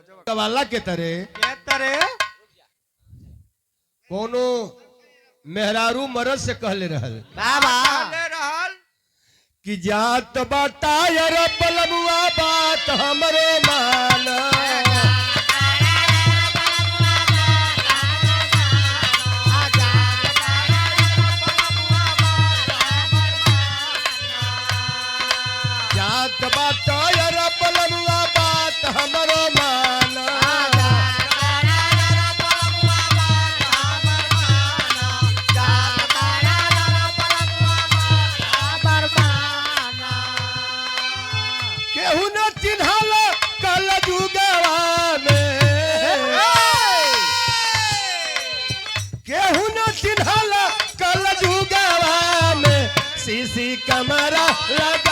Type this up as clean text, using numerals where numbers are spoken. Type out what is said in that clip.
वाला के तरे कोनो मेहरारू मरद से कहले रहल कि जात बतायर बलमुआ बात हमरो मान जात बतायर बलमुआ बात हमरो मान केहू न चिन्हल कल जुगवा में केहू न चिन्हल कल जुगवा में सीसी कमरा लग